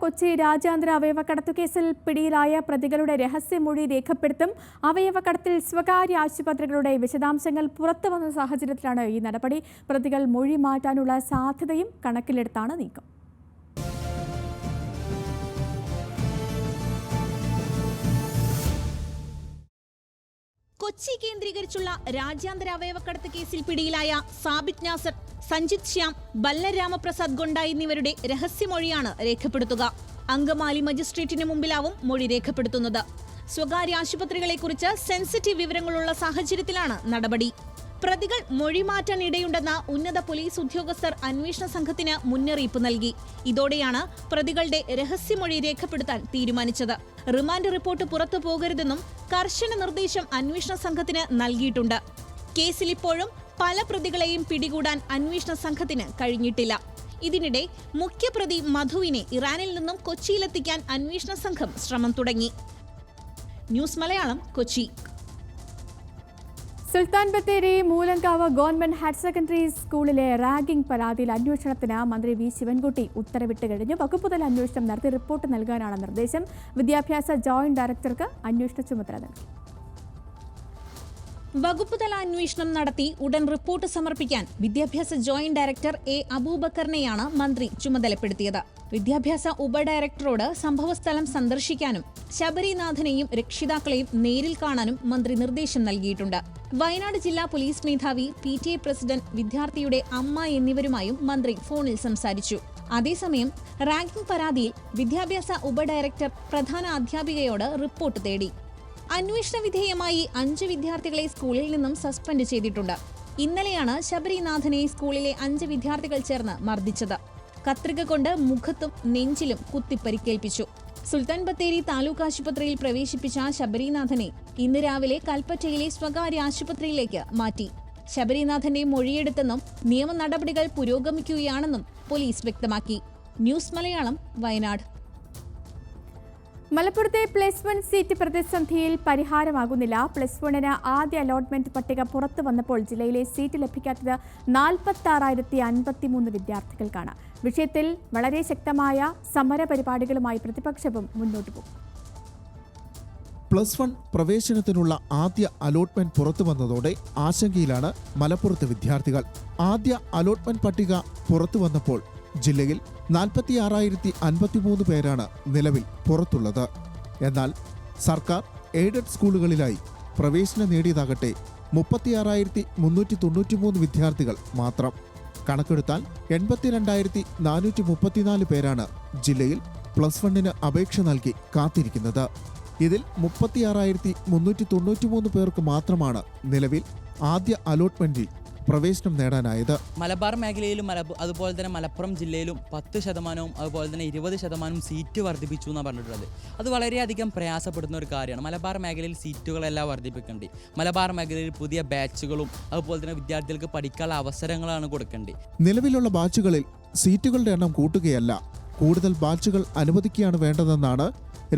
കൊച്ചി രാജ്യാന്തര അവയവക്കടത്തു കേസിൽ പിടിയിലായ പ്രതികളുടെ രഹസ്യമൊഴി രേഖപ്പെടുത്തും. അവയവക്കടത്തിൽ സ്വകാര്യ ആശുപത്രികളുടെ വിശദാംശങ്ങൾ പുറത്തുവന്ന സാഹചര്യത്തിലാണ് ഈ നടപടി. പ്രതികൾ മൊഴി മാറ്റാനുള്ള സാധ്യതയും കണക്കിലെടുത്താണ് നീക്കം. കൊച്ചി കേന്ദ്രീകരിച്ചുള്ള രാജ്യാന്തര അവയവക്കടത്ത് കേസിൽ പിടിയിലായ സാബിത് നാസർ, സഞ്ജിത് ശ്യാം, ബല്ലരാമപ്രസാദ് ഗൊണ്ട എന്നിവരുടെ രഹസ്യമൊഴിയാണ് രേഖപ്പെടുത്തുക. അങ്കമാലി മജിസ്ട്രേറ്റിന് മുമ്പിലാവും മൊഴി രേഖപ്പെടുത്തുന്നത്. സ്വകാര്യ ആശുപത്രികളെക്കുറിച്ച് സെൻസിറ്റീവ് വിവരങ്ങളുള്ള സാഹചര്യത്തിലാണ് നടപടി. പ്രതികൾ മൊഴി മാറ്റാൻ ഇടയുണ്ടെന്ന ഉന്നത പോലീസ് ഉദ്യോഗസ്ഥർ അന്വേഷണ സംഘത്തിന് മുന്നറിയിപ്പ് നൽകി. ഇതോടെയാണ് പ്രതികളുടെ രഹസ്യമൊഴി രേഖപ്പെടുത്താൻ തീരുമാനിച്ചത്. റിമാൻഡ് റിപ്പോർട്ട് പുറത്തു പോകരുതെന്നും കർശന നിർദ്ദേശം അന്വേഷണ സംഘത്തിന് നൽകിയിട്ടുണ്ട്. കേസിൽ ഇപ്പോഴും പല പ്രതികളെയും പിടികൂടാൻ അന്വേഷണ സംഘത്തിന് കഴിഞ്ഞിട്ടില്ല. ഇതിനിടെ മുഖ്യപ്രതി മധുവിനെ ഇറാനിൽ നിന്നും കൊച്ചിയിലെത്തിക്കാൻ അന്വേഷണ സംഘം ശ്രമം തുടങ്ങി. News Malayalam, Kochi. Sultan Bathery Moolankavu government higher secondary സ്കൂളിലെ റാഗിംഗ് പരാതിയിൽ അന്വേഷണത്തിന് മന്ത്രി വി ശിവൻകുട്ടി ഉത്തരവിട്ട് കഴിഞ്ഞു. വകുപ്പുതല അന്വേഷണം നടത്തി റിപ്പോർട്ട് നൽകാനാണ് നിർദ്ദേശം. വിദ്യാഭ്യാസ ജോയിന്റ് ഡയറക്ടർക്ക് അന്വേഷണ ചുമതല നൽകി. വകുപ്പുതല അന്വേഷണം നടത്തി ഉടൻ റിപ്പോർട്ട് സമർപ്പിക്കാൻ വിദ്യാഭ്യാസ ജോയിന്റ് ഡയറക്ടർ എ അബൂബക്കറിനെയാണ് മന്ത്രി ചുമതലപ്പെടുത്തിയത്. വിദ്യാഭ്യാസ ഉപഡയറക്ടറോട് സംഭവസ്ഥലം സന്ദർശിക്കാനും ശബരിനാഥനെയും രക്ഷിതാക്കളെയും നേരിൽ കാണാനും മന്ത്രി നിർദ്ദേശം നൽകിയിട്ടുണ്ട്. വയനാട് ജില്ലാ പോലീസ് മേധാവി, PTA പ്രസിഡന്റ്, വിദ്യാർത്ഥിയുടെ അമ്മ എന്നിവരുമായും മന്ത്രി ഫോണിൽ സംസാരിച്ചു. അതേസമയം റാങ്കിംഗ് പരാതിയിൽ വിദ്യാഭ്യാസ ഉപഡയറക്ടർ പ്രധാന അധ്യാപികയോട് റിപ്പോർട്ട് തേടി. അന്വേഷണ വിധേയമായി 5 വിദ്യാർത്ഥികളെ സ്കൂളിൽ നിന്നും സസ്പെൻഡ് ചെയ്തിട്ടുണ്ട്. ഇന്നലെയാണ് ശബരിനാഥനെ സ്കൂളിലെ 5 വിദ്യാർത്ഥികൾ ചേർന്ന് മർദ്ദിച്ചത്. കത്രിക കൊണ്ട് മുഖത്തും നെഞ്ചിലും കുത്തിപ്പരിക്കേൽപ്പിച്ചു. സുൽത്താൻ ബത്തേരി താലൂക്ക് ആശുപത്രിയിൽ പ്രവേശിപ്പിച്ച ശബരിനാഥനെ ഇന്ന് രാവിലെ കൽപ്പറ്റയിലെ സ്വകാര്യ ആശുപത്രിയിലേക്ക് മാറ്റി. ശബരിനാഥന്റെ മൊഴിയെടുത്തെന്നും നിയമ നടപടികൾ പുരോഗമിക്കുകയാണെന്നും പോലീസ് വ്യക്തമാക്കി. ന്യൂസ് മലയാളം, വയനാട്. മലപ്പുറത്തെ +1 സീറ്റ് പ്രതിസന്ധിയിൽ പരിഹാരമാകുന്നില്ല. +1 ആദ്യ അലോട്ട്മെന്റ് പട്ടിക പുറത്തു വന്നപ്പോൾ ജില്ലയിലെ സീറ്റ് ലഭിക്കാത്തത് 46,053 വിദ്യാർത്ഥികൾക്കാണ്. വിഷയത്തിൽ വളരെ ശക്തമായ സമരപരിപാടികളുമായി പ്രതിപക്ഷവും മുന്നോട്ടു പോകും. +1 പ്രവേശനത്തിനുള്ള ആദ്യ അലോട്ട്മെന്റ് പുറത്തു വന്നതോടെ ആശങ്കയിലാണ് മലപ്പുറത്തെ വിദ്യാർത്ഥികൾ. ആദ്യ അലോട്ട്മെന്റ് പട്ടിക പുറത്തു വന്നപ്പോൾ ജില്ലയിൽ 46,053 പേരാണ് നിലവിൽ പുറത്തുള്ളത്. എന്നാൽ സർക്കാർ എയ്ഡഡ് സ്കൂളുകളിലായി പ്രവേശനം നേടിയതാകട്ടെ 36,393 വിദ്യാർത്ഥികൾ മാത്രം. കണക്കെടുത്താൽ 82,434 പേരാണ് ജില്ലയിൽ +1 അപേക്ഷ നൽകി കാത്തിരിക്കുന്നത്. ഇതിൽ 36,393 പേർക്ക് മാത്രമാണ് നിലവിൽ ആദ്യ അലോട്ട്മെന്റിൽ പ്രവേശനം നേടാനായത്. മലബാർ മേഖലയിലും അതുപോലെ തന്നെ മലപ്പുറം ജില്ലയിലും 10% അതുപോലെ തന്നെ 20% സീറ്റ് വർദ്ധിപ്പിച്ചു എന്നാണ് പറഞ്ഞിട്ടുള്ളത്. അത് വളരെയധികം പ്രയാസപ്പെടുന്ന ഒരു കാര്യമാണ്. മലബാർ മേഖലയിൽ സീറ്റുകളെല്ലാം വർദ്ധിപ്പിക്കേണ്ടി, മലബാർ മേഖലയിൽ പുതിയ ബാച്ചുകളും അതുപോലെ തന്നെ വിദ്യാർത്ഥികൾക്ക് പഠിക്കാനുള്ള അവസരങ്ങളാണ് കൊടുക്കേണ്ടത്. നിലവിലുള്ള ബാച്ചുകളിൽ സീറ്റുകളുടെ എണ്ണം കൂട്ടുകയല്ല, കൂടുതൽ ബാച്ചുകൾ അനുവദിക്കുകയാണ് വേണ്ടതെന്നാണ്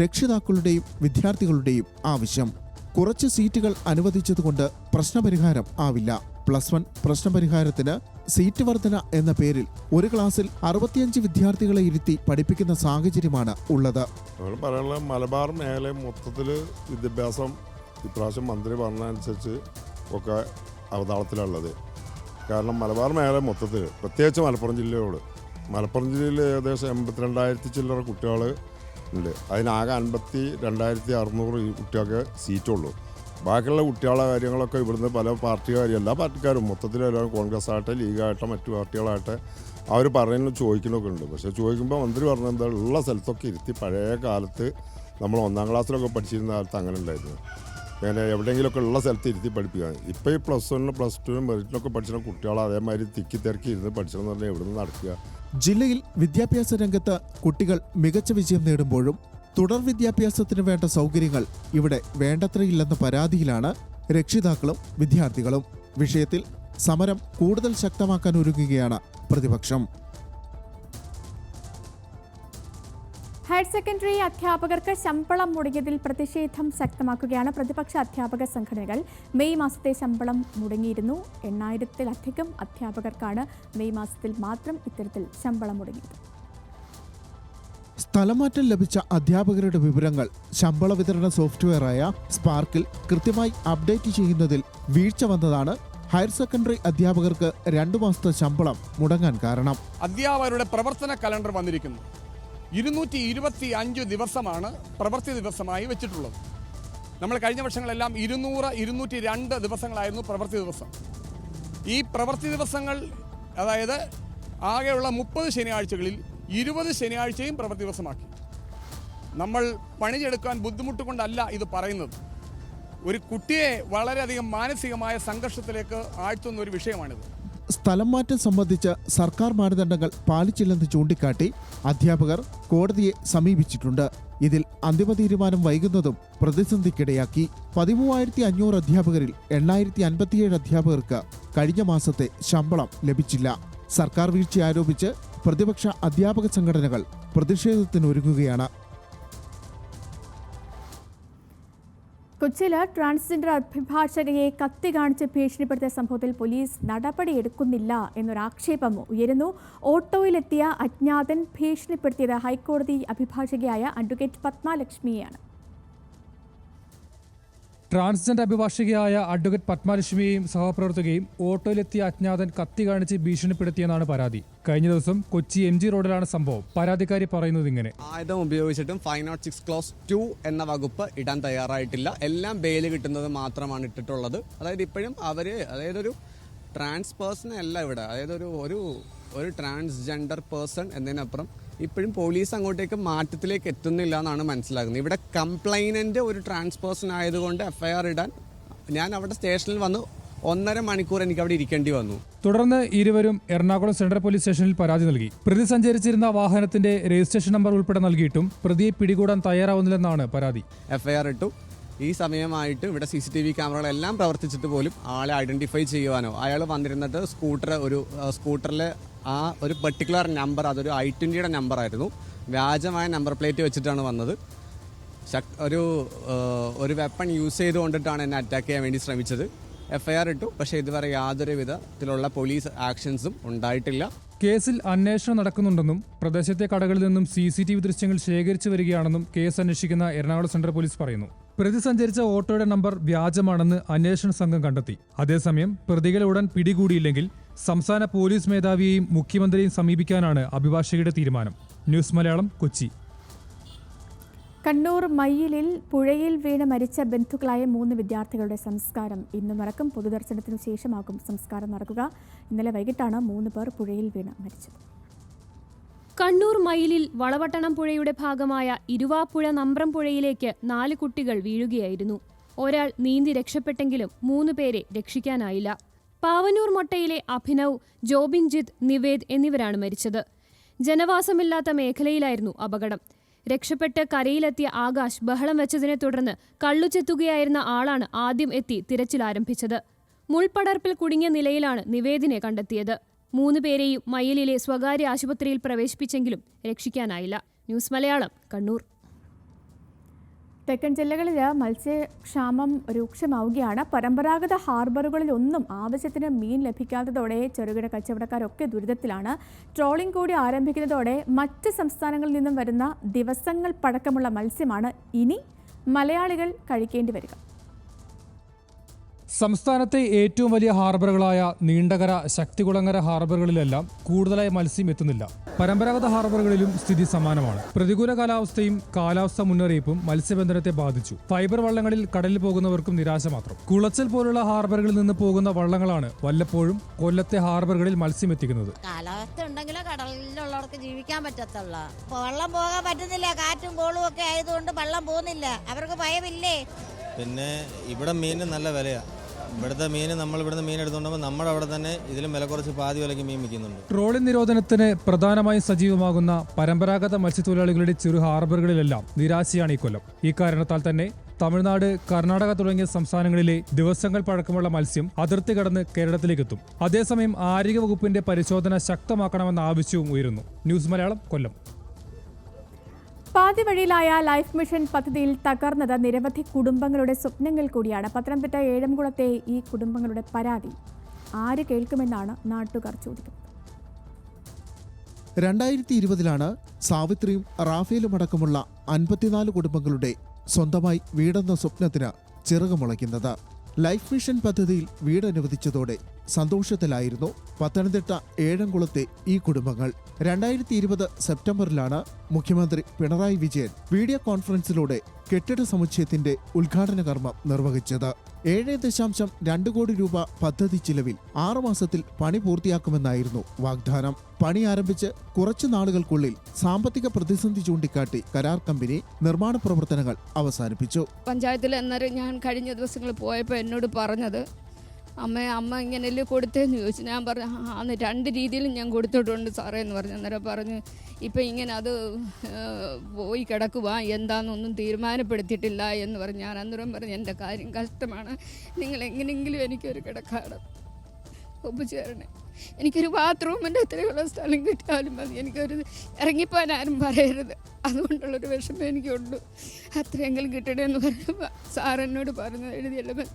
രക്ഷിതാക്കളുടെയും വിദ്യാർത്ഥികളുടെയും ആവശ്യം. കുറച്ച് സീറ്റുകൾ അനുവദിച്ചതുകൊണ്ട് പ്രശ്നപരിഹാരം ആവില്ല. +1 പ്രശ്നപരിഹാരത്തിന് സീറ്റ് വർധന എന്ന പേരിൽ ഒരു ക്ലാസ്സിൽ 65 വിദ്യാർത്ഥികളെ ഇരുത്തി പഠിപ്പിക്കുന്ന സാഹചര്യമാണ് ഉള്ളത്. മലബാർ മേഖല മൊത്തത്തിൽ വിദ്യാഭ്യാസം ഇപ്രാവശ്യം മന്ത്രി പറഞ്ഞതനുസരിച്ച് ഒക്കെ അവതാളത്തിലുള്ളത്. കാരണം മലബാർ മേഖല മൊത്തത്തിൽ, പ്രത്യേകിച്ച് മലപ്പുറം ജില്ലയിൽ ഏകദേശം 82,000 ചില്ലറ കുട്ടികൾ ഉണ്ട്. അതിനാകെ 52,600 കുട്ടികൾക്ക് സീറ്റുള്ളൂ. ബാക്കിയുള്ള കുട്ടികളുടെ കാര്യങ്ങളൊക്കെ ഇവിടുന്ന് പല പാർട്ടിക്കാരും, എല്ലാ പാർട്ടിക്കാരും മൊത്തത്തിൽ എല്ലാവരും, കോൺഗ്രസ് ആകട്ടെ, ലീഗാകട്ടെ, മറ്റു പാർട്ടികളാകട്ടെ, അവർ പറയുന്നത് ചോദിക്കുന്നൊക്കെ ഉണ്ട്. പക്ഷേ ചോദിക്കുമ്പോൾ മന്ത്രി പറഞ്ഞത് എന്താ, ഉള്ള സ്ഥലത്തൊക്കെ ഇരുത്തി പഴയ കാലത്ത് നമ്മൾ 1ാം ക്ലാസ്സിലൊക്കെ പഠിച്ചിരുന്ന കാലത്ത് അങ്ങനെ ഉണ്ടായിരുന്നു. അങ്ങനെ എവിടെയെങ്കിലുമൊക്കെ ഉള്ള സ്ഥലത്ത് ഇരുത്തി പഠിപ്പിക്കുകയാണ്. ഇപ്പോൾ ഈ +1 +2 മെറിറ്റിനൊക്കെ പഠിച്ചിരുന്ന കുട്ടികൾ അതേമാതിരി തിക്കി തിരക്കി ഇരുന്ന് പഠിച്ചതെന്ന് പറഞ്ഞാൽ എവിടെ നിന്ന് നടക്കുക? ജില്ലയിൽ വിദ്യാഭ്യാസ രംഗത്ത് കുട്ടികൾ മികച്ച വിജയം നേടുമ്പോഴും തുടർ വിദ്യാഭ്യാസത്തിന് വേണ്ട സൗകര്യങ്ങൾ ഇവിടെ വേണ്ടത്രയില്ലെന്ന പരാതിയിലാണ് രക്ഷിതാക്കളും വിദ്യാർത്ഥികളും. വിഷയത്തിൽ സമരം കൂടുതൽ ശക്തമാക്കാൻ ഒരുങ്ങുകയാണ് പ്രതിപക്ഷം. ഹയർ സെക്കൻഡറി അധ്യാപകർക്ക് ശമ്പളം മുടങ്ങിയതിൽ പ്രതിഷേധം ശക്തമാക്കുകയാണ് പ്രതിപക്ഷ അധ്യാപക സംഘടനകൾ. മെയ് മാസത്തെ ശമ്പളം മുടങ്ങിയിരുന്നു. 8,000-ലധികം അധ്യാപകർക്കാണ് മെയ് മാസത്തിൽ മാത്രം ഇത്തരത്തിൽ ശമ്പളം മുടങ്ങിയത്. സ്ഥലമാറ്റം ലഭിച്ച അധ്യാപകരുടെ വിവരങ്ങൾ ശമ്പള വിതരണ സോഫ്റ്റ്വെയറായ സ്പാർക്കിൽ കൃത്യമായി അപ്ഡേറ്റ് ചെയ്യുന്നതിൽ വീഴ്ച വന്നതാണ് ഹയർ സെക്കൻഡറി അധ്യാപകർക്ക് 2 മാസത്തെ ശമ്പളം മുടങ്ങാൻ കാരണം. അധ്യാപകരുടെ പ്രവർത്തന കലണ്ടർ വന്നിരിക്കുന്നു. 225 ദിവസമാണ് പ്രവൃത്തി ദിവസമായി വെച്ചിട്ടുള്ളത്. നമ്മൾ കഴിഞ്ഞ വർഷങ്ങളെല്ലാം 202 ദിവസങ്ങളായിരുന്നു പ്രവൃത്തി ദിവസം. ഈ പ്രവൃത്തി ദിവസങ്ങൾ, അതായത് ആകെയുള്ള 30 ശനിയാഴ്ചകളിൽ 20 ശനിയാഴ്ചയും പ്രവൃത്തി ദിവസമാക്കി. നമ്മൾ പണിയെടുക്കാൻ ബുദ്ധിമുട്ട് കൊണ്ടല്ല ഇത് പറയുന്നത്. ഒരു കുട്ടിയെ വളരെയധികം മാനസികമായ സംഘർഷത്തിലേക്ക് ആഴ്ത്തുന്ന ഒരു വിഷയമാണിത്. സ്ഥലം മാറ്റം സംബന്ധിച്ച് സർക്കാർ മാനദണ്ഡങ്ങൾ പാലിച്ചില്ലെന്ന് ചൂണ്ടിക്കാട്ടി അധ്യാപകർ കോടതിയെ സമീപിച്ചിട്ടുണ്ട്. ഇതിൽ അന്തിമ തീരുമാനം വൈകുന്നതും പ്രതിസന്ധിക്കിടയാക്കി. 13,500 അധ്യാപകരിൽ 8,057 അധ്യാപകർക്ക് കഴിഞ്ഞ മാസത്തെ ശമ്പളം ലഭിച്ചില്ല. സർക്കാർ വീഴ്ച ആരോപിച്ച് പ്രതിപക്ഷ അധ്യാപക സംഘടനകൾ പ്രതിഷേധത്തിനൊരുങ്ങുകയാണ്. കൊച്ചിയിൽ ട്രാൻസ്ജെൻഡർ അഭിഭാഷകയെ കത്തി കാണിച്ച് ഭീഷണിപ്പെടുത്തിയ സംഭവത്തിൽ പോലീസ് നടപടിയെടുക്കുന്നില്ല എന്നൊരാക്ഷേപം ഉയരുന്നു. ഓട്ടോയിലെത്തിയ അജ്ഞാതൻ ഭീഷണിപ്പെടുത്തിയത് ഹൈക്കോടതി അഭിഭാഷകയായ അഡ്വക്കേറ്റ് പത്മലക്ഷ്മിയെയാണ്. ട്രാൻസ്ജെൻഡർ അഭിഭാഷകയായ അഡ്വക്കേറ്റ് പത്മലക്ഷ്മിയെയും സഹപ്രവർത്തകയും ഓട്ടോയിലെത്തിയ അജ്ഞാതൻ കത്തി കാണിച്ച് ഭീഷണിപ്പെടുത്തിയെന്നാണ് പരാതി. കഴിഞ്ഞ ദിവസം കൊച്ചി MG റോഡിലാണ് സംഭവം. പരാതിക്കാരി പറയുന്നത് ഇങ്ങനെ: ആയുധം ഉപയോഗിച്ചിട്ടും 506 ക്ലോസ് 2 എന്ന വകുപ്പ് ഇടാൻ തയ്യാറായിട്ടില്ല. എല്ലാം ബെയിൽ കിട്ടുന്നത് മാത്രമാണ് ഇട്ടിട്ടുള്ളത്. അതായത് ഇപ്പോഴും ഒരു ട്രാൻസ് പേഴ്സൺ അല്ല ഇവിടെ, അതായത് ഒരു ട്രാൻസ്ജെൻഡർ പേഴ്സൺ എന്നതിനപ്പുറം ഇപ്പോഴും പോലീസ് അങ്ങോട്ടേക്ക് മാറ്റത്തിലേക്ക് എത്തുന്നില്ല എന്നാണ് മനസ്സിലാക്കുന്നത്. ഇവിടെ കംപ്ലൈനന്റ് ഒരു ട്രാൻസ് പേഴ്സൺ ആയതുകൊണ്ട് FIR ഇടാൻ ഞാൻ അവിടെ സ്റ്റേഷനിൽ വന്ന് 1.5 മണിക്കൂർ എനിക്ക് അവിടെ ഇരിക്കേണ്ടി വന്നു. തുടർന്ന് ഇരുവരും എറണാകുളം സെൻട്രൽ പോലീസ് സ്റ്റേഷനിൽ പരാതി നൽകി. പ്രതി സഞ്ചരിച്ചിരുന്ന വാഹനത്തിന്റെ രജിസ്ട്രേഷൻ നമ്പർ ഉൾപ്പെടെ നൽകിയിട്ടും പ്രതിയെ പിടികൂടാൻ തയ്യാറാവുന്നില്ലെന്നാണ് പരാതി. FIR ഇട്ടു. ഈ സമയമായിട്ട് ഇവിടെ CCTV ക്യാമറകളെല്ലാം പ്രവർത്തിച്ചിട്ട് പോലും ആളെ ഐഡന്റിഫൈ ചെയ്യുവാനോ, അയാൾ വന്നിരുന്നിട്ട് സ്കൂട്ടറിൽ ഒരു പെർട്ടിക്കുലർ നമ്പർ, അതൊരു I20യുടെ നമ്പറായിരുന്നു, വ്യാജമായ നമ്പർ പ്ലേറ്റ് വെച്ചിട്ടാണ് വന്നത്. ഒരു വെപ്പൺ യൂസ് ചെയ്തുകൊണ്ടിട്ടാണ് എന്നെ അറ്റാക്ക് ചെയ്യാൻ വേണ്ടി ശ്രമിച്ചത്. FIR ഇട്ടു. പക്ഷേ ഇതുവരെ യാതൊരു വിധത്തിലുള്ള പോലീസ് ആക്ഷൻസും ഉണ്ടായിട്ടില്ല. കേസിൽ അന്വേഷണം നടക്കുന്നുണ്ടെന്നും പ്രദേശത്തെ കടകളിൽ നിന്നും CCTV ദൃശ്യങ്ങൾ ശേഖരിച്ചു വരികയാണെന്നും കേസ് അന്വേഷിക്കുന്ന എറണാകുളം സെൻട്രൽ പോലീസ് പറയുന്നു. പ്രതി സഞ്ചരിച്ച ഓട്ടോയുടെ നമ്പർ വ്യാജമാണെന്ന് അന്വേഷണ സംഘം കണ്ടെത്തി. അതേസമയം പ്രതികളെ ഉടൻ പിടികൂടിയില്ലെങ്കിൽ സംസ്ഥാന പോലീസ് മേധാവിയെയും മുഖ്യമന്ത്രിയെയും സമീപിക്കാനാണ് അഭിഭാഷകയുടെ തീരുമാനം. ന്യൂസ് മലയാളം, കൊച്ചി. കണ്ണൂർ മയ്യിലിൽ പുഴയിൽ വീണ് മരിച്ച ബന്ധുക്കളായ 3 വിദ്യാർത്ഥികളുടെ സംസ്കാരം ഇന്ന് നടക്കും. പൊതുദർശനത്തിനു ശേഷമാകും സംസ്കാരം നടക്കുക. ഇന്നലെ വൈകിട്ടാണ് 3 പേർ പുഴയിൽ വീണ് മരിച്ചത്. കണ്ണൂർ മയ്യിലിൽ വളവട്ടണം പുഴയുടെ ഭാഗമായ ഇരുവാപ്പുഴ നമ്പ്രം പുഴയിലേക്ക് 4 കുട്ടികൾ വീഴുകയായിരുന്നു. ഒരാൾ നീന്തി രക്ഷപ്പെട്ടെങ്കിലും 3 പേരെ രക്ഷിക്കാനായില്ല. പാവനൂർ മൊട്ടയിലെ അഭിനവ്, ജോബിൻജിത്ത്, നിവേദ് എന്നിവരാണ് മരിച്ചത്. ജനവാസമില്ലാത്ത മേഖലയിലായിരുന്നു അപകടം. രക്ഷപ്പെട്ട് കരയിലെത്തിയ ആകാശ് ബഹളം വെച്ചതിനെ തുടർന്ന് കള്ളുചെത്തുകയായിരുന്ന ആളാണ് ആദ്യം എത്തി തിരച്ചിൽ ആരംഭിച്ചത്. മുൾപടർപ്പിൽ കുടുങ്ങിയ നിലയിലാണ് നിവേദിനെ കണ്ടെത്തിയത്. 3 പേരെയും മയ്യിലിലെ സ്വകാര്യ ആശുപത്രിയിൽ പ്രവേശിപ്പിച്ചെങ്കിലും രക്ഷിക്കാനായില്ല. ന്യൂസ് മലയാളം, കണ്ണൂർ. തെക്കൻ ജില്ലകളിൽ മത്സ്യക്ഷാമം രൂക്ഷമാവുകയാണ്. പരമ്പരാഗത ഹാർബറുകളിലൊന്നും ആവശ്യത്തിന് മീൻ ലഭിക്കാത്തതോടെ ചെറുകിട കച്ചവടക്കാരൊക്കെ ദുരിതത്തിലാണ്. ട്രോളിംഗ് കൂടി ആരംഭിക്കുന്നതോടെ മറ്റ് സംസ്ഥാനങ്ങളിൽ നിന്നും വരുന്ന ദിവസങ്ങൾ പഴക്കമുള്ള മത്സ്യമാണ് ഇനി മലയാളികൾ കഴിക്കേണ്ടി വരിക. സംസ്ഥാനത്തെ ഏറ്റവും വലിയ ഹാർബറുകളായ നീണ്ടകര, ശക്തികുളങ്ങര ഹാർബറുകളിലെല്ലാം കൂടുതലായി മത്സ്യം എത്തുന്നില്ല. പരമ്പരാഗത ഹാർബറുകളിലും സ്ഥിതി സമാനമാണ്. പ്രതികൂല കാലാവസ്ഥയും കാലാവസ്ഥ മുന്നറിയിപ്പും മത്സ്യബന്ധനത്തെ ബാധിച്ചു. ഫൈബർ വള്ളങ്ങളിൽ കടലിൽ പോകുന്നവർക്കും നിരാശ മാത്രം. കുളച്ചൽ പോലുള്ള ഹാർബറുകളിൽ നിന്ന് പോകുന്ന വള്ളങ്ങളാണ് വല്ലപ്പോഴും കൊല്ലത്തെ ഹാർബറുകളിൽ മത്സ്യം എത്തിക്കുന്നത്. കാലാവസ്ഥ ഉണ്ടെങ്കിലേ കടലിലുള്ളവർക്ക് ജീവിക്കാൻ പറ്റത്തുള്ള. വള്ളം പോകാൻ പറ്റുന്നില്ല. കാറ്റും കോളും ഒക്കെ ആയതുകൊണ്ട് വള്ളം പോകുന്നില്ല. അവർക്ക് ഭയമില്ലേ? പിന്നെ ഇവിടെ മീനിന് നല്ല വിലയാണ്. ഇവിടുത്തെ മീൻ ഇവിടുന്ന് മീൻ എടുത്തുകൊണ്ടുമ്പോൾ നമ്മുടെ അവിടെ തന്നെ ഇതിലും വില കുറച്ച് പാതി വിലയ്ക്ക് മീൻ വിൽക്കുന്നുണ്ട്. ട്രോളിംഗ് നിരോധനത്തിന് പ്രധാനമായും സജീവമാകുന്ന പരമ്പരാഗത മത്സ്യത്തൊഴിലാളികളുടെ ചെറു ഹാർബറുകളിലെല്ലാം നിരാശയാണ് ഈ കൊല്ലം. ഈ കാരണത്താൽ തന്നെ തമിഴ്നാട്, കർണാടക തുടങ്ങിയ സംസ്ഥാനങ്ങളിലെ ദിവസങ്ങൾ പഴക്കമുള്ള മത്സ്യം അതിർത്തി കടന്ന് കേരളത്തിലേക്കെത്തും. അതേസമയം ആരോഗ്യവകുപ്പിന്റെ പരിശോധന ശക്തമാക്കണമെന്ന ആവശ്യവും ഉയരുന്നു. ന്യൂസ് മലയാളം, കൊല്ലം. പാതി വഴിയിലായ ലൈഫ് മിഷൻ പദ്ധതിയിൽ തകർന്നത് നിരവധി കുടുംബങ്ങളുടെ സ്വപ്നങ്ങൾ കൂടിയാണ്. പത്തനംതിട്ട ഏഴംകുളത്തെ ഈ കുടുംബങ്ങളുടെ പരാതി ആര് കേൾക്കുമെന്നാണ് നാട്ടുകാർ ചോദിക്കുന്നത്. 2020 സാവിത്രിയും റാഫേലും അടക്കമുള്ള 54 കുടുംബങ്ങളുടെ സ്വന്തമായി വീടെന്ന സ്വപ്നത്തിന് ചിറകുമുളയ്ക്കുന്നത്. ലൈഫ് മിഷൻ പദ്ധതിയിൽ വീട് അനുവദിച്ചതോടെ സന്തോഷത്തിലായിരുന്നു പത്തനംതിട്ട ഏഴംകുളത്തെ ഈ കുടുംബങ്ങൾ. 2020 സെപ്റ്റംബറിലാണ് മുഖ്യമന്ത്രി പിണറായി വിജയൻ വീഡിയോ കോൺഫറൻസിലൂടെ കെട്ടിട സമുച്ചയത്തിന്റെ ഉദ്ഘാടന കർമ്മം നിർവഹിച്ചത്. 7.2 കോടി രൂപ പദ്ധതി ചിലവിൽ 6 മാസത്തിൽ പണി പൂർത്തിയാക്കുമെന്നായിരുന്നു വാഗ്ദാനം. പണി ആരംഭിച്ച് കുറച്ചു നാളുകൾക്കുള്ളിൽ സാമ്പത്തിക പ്രതിസന്ധി ചൂണ്ടിക്കാട്ടി കരാർ കമ്പനി നിർമ്മാണ പ്രവർത്തനങ്ങൾ അവസാനിപ്പിച്ചു. പഞ്ചായത്തിൽ അന്നേരം ഞാൻ കഴിഞ്ഞ ദിവസങ്ങൾ പോയപ്പോൾ എന്നോട് പറഞ്ഞത്, അമ്മ ഇങ്ങനെയല്ലേ കൊടുത്തേന്ന് ചോദിച്ചു. ഞാൻ പറഞ്ഞു അന്ന് 2 രീതിയിലും ഞാൻ കൊടുത്തിട്ടുണ്ട് സാറേ എന്ന് പറഞ്ഞു. അന്നേരം പറഞ്ഞ് ഇപ്പം ഇങ്ങനെ അത് പോയി കിടക്കുക, എന്താണെന്നൊന്നും തീരുമാനപ്പെടുത്തിയിട്ടില്ല എന്ന് പറഞ്ഞു. ഞാൻ അന്നേരം പറഞ്ഞു എൻ്റെ കാര്യം കഷ്ടമാണ്, നിങ്ങൾ എങ്ങനെയെങ്കിലും എനിക്കൊരു കിടക്കാടം ഒപ്പിച്ചേരണേ, എനിക്കൊരു ബാത്റൂമിൻ്റെ അത്രയുള്ള സ്ഥലം കിട്ടിയാലും മതി, എനിക്കൊരു ഇറങ്ങിപ്പോൻ ആരും പറയരുത്, അതുകൊണ്ടുള്ളൊരു വിഷമം എനിക്കുണ്ട്, അത്രയെങ്കിലും കിട്ടണേ എന്ന് പറഞ്ഞപ്പോൾ സാറെന്നോട് പറഞ്ഞു എഴുതിയല്ലോ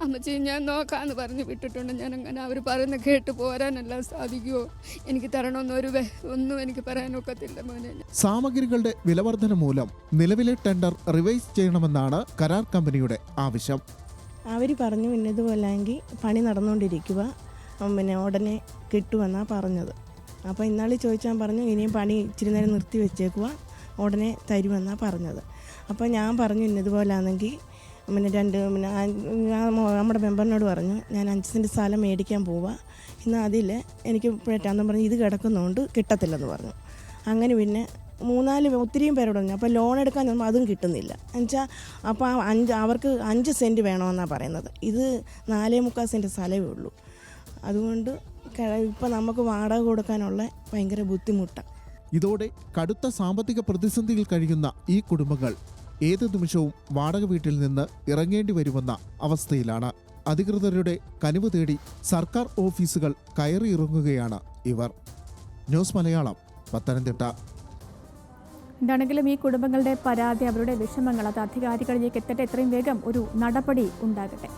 അമ്മച്ചി ഞാൻ നോക്കാമെന്ന് പറഞ്ഞ് വിട്ടിട്ടുണ്ട്. ഞാൻ അങ്ങനെ അവർ പറയുന്ന കേട്ട് പോരാനെല്ലാം സാധിക്കുമോ, എനിക്ക് തരണമെന്നൊരു ഒന്നും എനിക്ക് പറയാനൊക്കത്തില്ല മോനെ. സാമഗ്രികളുടെ വിലവർധന മൂലം നിലവിലെ ടെൻഡർ റിവൈസ് ചെയ്യണമെന്നാണ് കരാർ കമ്പനിയുടെ ആവശ്യം. അവർ പറഞ്ഞു ഇന്നതുപോലെങ്കിൽ പണി നടന്നുകൊണ്ടിരിക്കുക, ഉടനെ കിട്ടുമെന്നാണ് പറഞ്ഞത്. അപ്പോൾ ഇന്നാളി ചോദിച്ചാൽ പറഞ്ഞു ഇനിയും പണി ഇച്ചിരി നേരം നിർത്തി വെച്ചേക്കുക, ഉടനെ തരുമെന്നാണ് പറഞ്ഞത്. അപ്പോൾ ഞാൻ പറഞ്ഞു ഇന്നതുപോലാണെങ്കിൽ നമ്മുടെ മെമ്പറിനോട് പറഞ്ഞു ഞാൻ 5 സെൻറ്റ് സ്ഥലം മേടിക്കാൻ പോവുക, ഇന്ന് അതിൽ എനിക്ക് പെട്ടെന്ന് പറഞ്ഞു ഇത് കിടക്കുന്നതുകൊണ്ട് കിട്ടത്തില്ലെന്ന് പറഞ്ഞു. അങ്ങനെ പിന്നെ 3-4 ഒത്തിരിയും പേരോട് പറഞ്ഞു. അപ്പോൾ ലോൺ എടുക്കാൻ ചെല്ലുമ്പോൾ അതും കിട്ടുന്നില്ല എന്നുവെച്ചാൽ അപ്പോൾ അവർക്ക് 5 സെൻറ്റ് വേണമെന്നാണ് പറയുന്നത്. ഇത് 4.25 സെൻറ്റ് സ്ഥലമേ ഉള്ളൂ. അതുകൊണ്ട് ഇപ്പം നമുക്ക് വാടക കൊടുക്കാനുള്ള ഭയങ്കര ബുദ്ധിമുട്ടാണ്. ഇതോടെ കടുത്ത സാമ്പത്തിക പ്രതിസന്ധിയിൽ കഴിയുന്ന ഈ കുടുംബങ്ങൾ ഏത് നിമിഷവും വാടക വീട്ടിൽ നിന്ന് ഇറങ്ങേണ്ടി വരുമെന്ന അവസ്ഥയിലാണ്. അധികൃതരുടെ കനിവ് തേടി സർക്കാർ ഓഫീസുകൾ കയറിയിറങ്ങുകയാണ് ഇവർ. ന്യൂസ് മലയാളം, പത്തനംതിട്ട. എന്താണെങ്കിലും ഈ കുടുംബങ്ങളുടെ പരാതി, അവരുടെ വിഷമങ്ങൾ അത് അധികാരികളിലേക്ക് എത്തട്ടെ, എത്രയും വേഗം ഒരു നടപടി ഉണ്ടാകട്ടെ.